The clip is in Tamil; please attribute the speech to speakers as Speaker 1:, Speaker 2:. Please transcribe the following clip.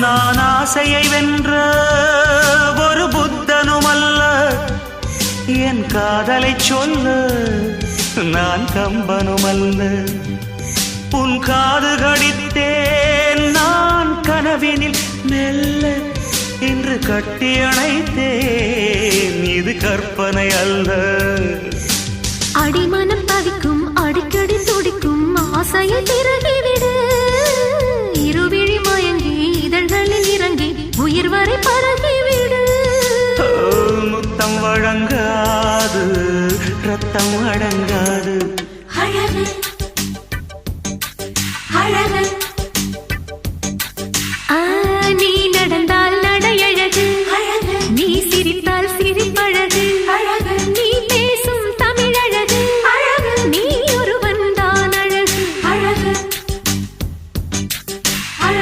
Speaker 1: நான் ஆசையை வென்ற ஒரு புத்தனும் அல்ல, என் காதலை சொல்ல நான் கம்பனும் அல்ல. உன் காது கடித்தேன் நான் கனவினில் மெல்ல, இன்று கட்டி அணைத்தேன் இது கற்பனை அல்ல.
Speaker 2: அடிமனம் தவிக்கும் அடிக்கடி துடிக்கும் ஆசையை திறகிவிடு, இருவிழி மயங்கி இதழ்களில் இறங்கி உயிர் வரை பரகிவிடு.
Speaker 1: முத்தம் வழங்காது ரத்தம் அடங்காது,